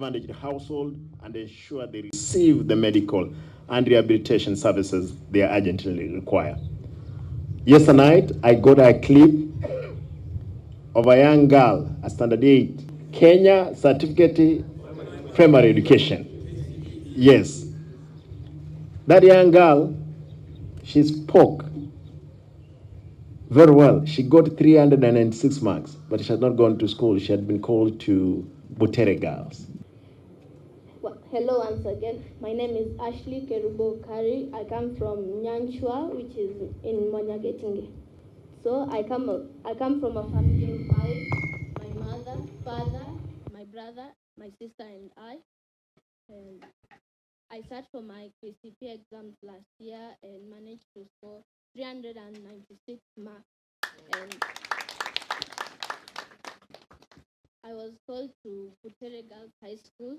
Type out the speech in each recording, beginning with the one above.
disadvantaged household and ensure they receive the medical and rehabilitation services they urgently require. Yesterday night, I got a clip of a young girl, a standard 8, Kenya certificate primary education. Yes. That young girl, she spoke very well. She got 396 marks, but she had not gone to school. She had been called to Butere Girls. Well, hello once again. My name is Ashley Kerubo Kari. I come from Nyanchwa, which is in Monyagetinge. So I come from a family of 5. My mother, father, my brother, my sister, and I. And I sat for my KCP exams last year and managed to score 396 marks. And I was called to Butere Girls High School,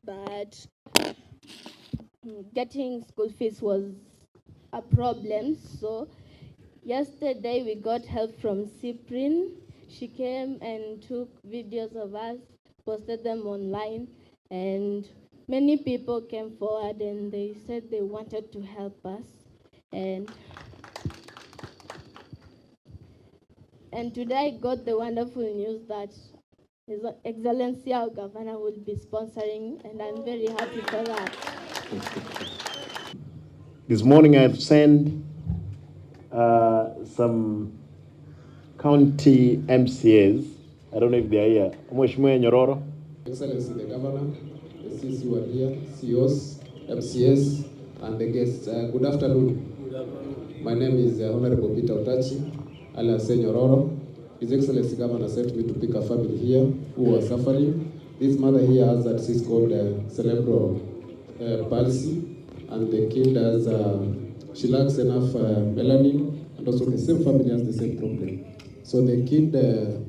but getting school fees was a problem. So yesterday we got help from Cyprian. She came and took videos of us, posted them online, and many people came forward and they said they wanted to help us. And today I got the wonderful news that His Excellency our Governor will be sponsoring, and I'm very happy for that. This morning I've sent some county MCAs. I don't know if they are here. Mheshimiwa Nyororo. Excellency the Governor, the CC who are here, CEOs, MCAs, and the guests. Good afternoon. My name is Honorable Peter Otachi, alias Nyororo. His Excellency Governor sent me to pick a family here who was suffering. This mother here has a disease called cerebral palsy, and the kid has, she lacks enough melanin, and also the same family has the same problem. So the kid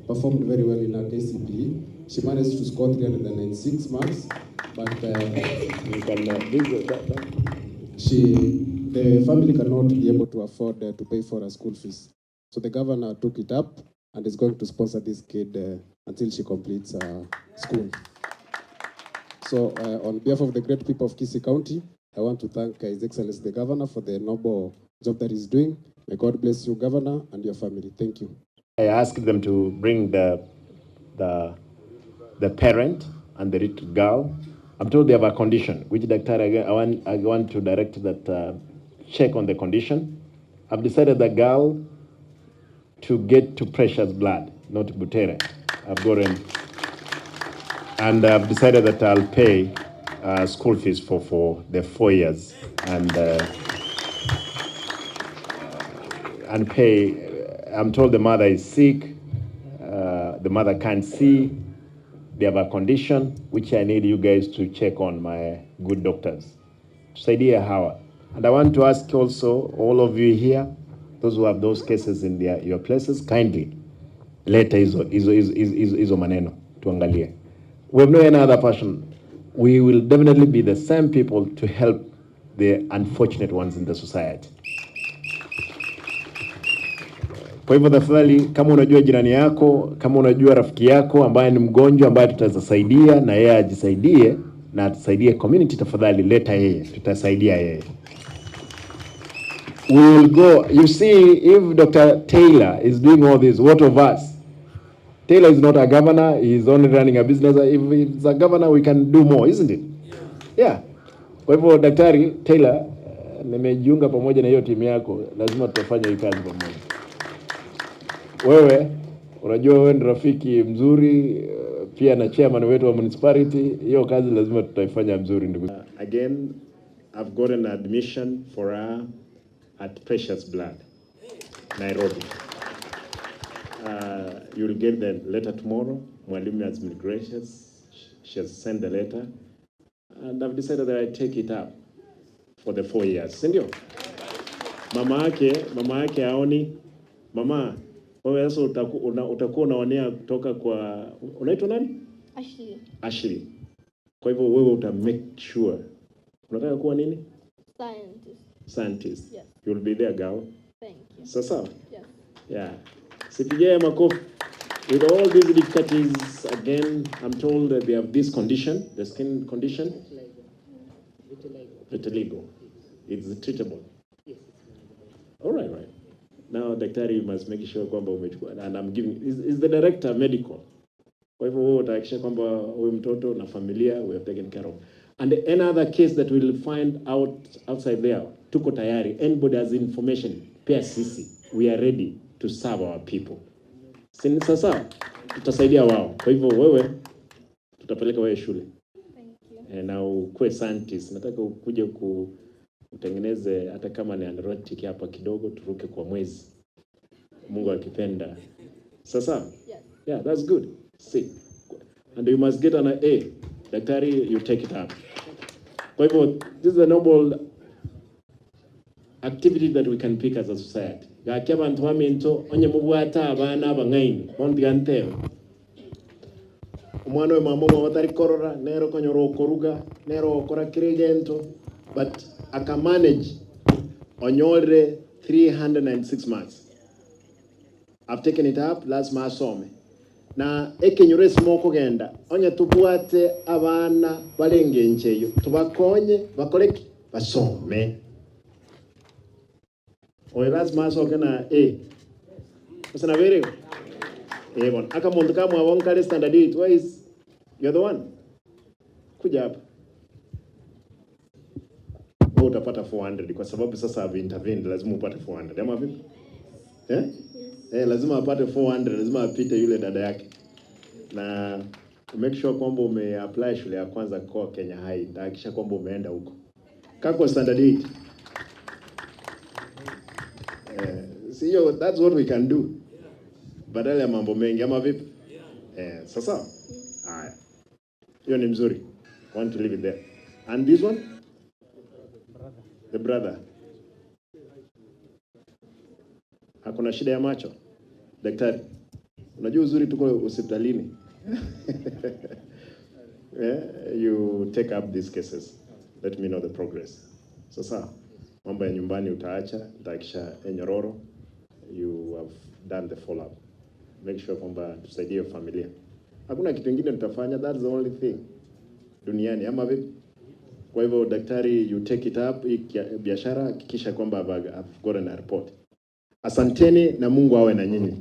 performed very well in her KCPE. She managed to score 396 marks, but the family cannot be able to afford to pay for her school fees. So the governor took it up and is going to sponsor this kid until she completes school. So on behalf of the great people of Kisii County, I want to thank His Excellency the Governor for the noble job that he's doing. May God bless you, Governor, and your family. Thank you. I asked them to bring the parent and the little girl. I'm told they have a condition, which doctor I want to direct that check on the condition. I've decided the girl to get to Precious Blood, not Butere. I've gotten, and I've decided that I'll pay school fees for the 4 years and pay. I'm told the mother is sick. The mother can't see. They have a condition which I need you guys to check on, my good doctors. Tusaidia hawa. And I want to ask also all of you here, those who have those cases in your places, kindly leta hizo maneno tuangalie. We have no any other passion. We will definitely be the same people to help the unfortunate ones in the society. Kwa hivyo tafadhali, kama unajua jirani yako, kama unajua rafiki yako ambaye ni mgonjwa ambaye tutasaidia na yeye ajisaidie na atusaidie community, tafadhali leta yeye, tutasaidia yeye. We will go. You see, if Dr. Taylor is doing all this, what of us? Taylor is not a governor, he is only running a business. If he's a governor, we can do more, isn't it? Yeah. Kwa hivyo Daktari Taylor, nimejiunga pamoja na hiyo timu yako, lazima tutafanya hii kazi pamoja. Wewe unajua wewe ni rafiki mzuri, pia na chairman wetu wa municipality, hiyo kazi lazima tutaifanya mzuri ndugu. Again, I've got an admission for her at Precious Blood, Nairobi. You'll get the letter tomorrow. Mwalimu has been gracious. She has sent the letter. And I've decided that I take it up for the 4 years. Sindio? Mama yake aoni. Mama, wewe sasa utakuwa unaonea kutoka kwa, unaitwa nani? Ashley. Kwa hivyo wewe uta make sure. Unataka kuwa nini? Scientist. Yes. You'll be there, girl. Thank you. Sasa? Yes. Yeah. Sipigie makofi. With all these difficulties, again, I'm told that they have this condition, the skin condition. Vitiligo. It's treatable. All right, right. Now, daktari, you must make sure kwamba umechukua, and I'm giving, is the director medical. Kwa hivyo wewe utahakikisha kwamba huyu mtoto na familia we have taken care of. And any other case that we'll find outside there, tuko tayari. Anybody has information, pia sisi, we are ready to serve our people. Sasa tutasaidia wao. Kwa hivyo wewe tutapeleka wewe shule. Thank you. Na ukue scientist. Nataka ukuje utengeneze hata kama ni androtic hapa kidogo, turuke kwa mwezi. Mungu akipenda. Sasa? Yes. Yeah, that's good. See. And you must get an A. Daktari, you take it up. Kwa hivyo, this is a noble activity that we can pick as a society. Gaki abantu baminto onye mubwata abana abangaini bondiganteo. Umwana we mama watari korora nero konyoro koruga nero okora kirigento, but aka manage onyore 306 months. I've taken it up last masome. Na ekenyure smoko genda onye tubwate abana balenge ncheyo tubakonye bakoreki basome. Oye last maso gena Usana very bon aka muntu kama wabon kale standard 8 why is you're the one kuja hapa utapata 400 kwa sababu sasa have intervened, lazima upate 400 ama vipi? Lazima apate 400, lazima apite yule dada yake. Na make sure kwamba umeapply shule ya kwanza kwa Kenya High, hakikisha kwamba umeenda huko. Kako standard 8. See you, that's what we can do. Badala ya mambo mengi ama vipi? Sasa. Haya. Hiyo ni mzuri. Want to leave it there. And this one? The brother. Hakuna shida ya macho. Daktari. Unajua uzuri tuko hospitalini. You take up these cases. Let me know the progress. Sasa, mambo ya nyumbani utaacha, utakisha Nyororo. You have done the follow-up. Make sure kwamba tusaidie familia. Hakuna kitu kingine tutafanya, that's the only thing. Duniani, ama vipi? Kwa hivyo daktari, you take it up, biashara, hakikisha kwamba I've gotten a report. Asanteni na Mungu awe na nyinyi.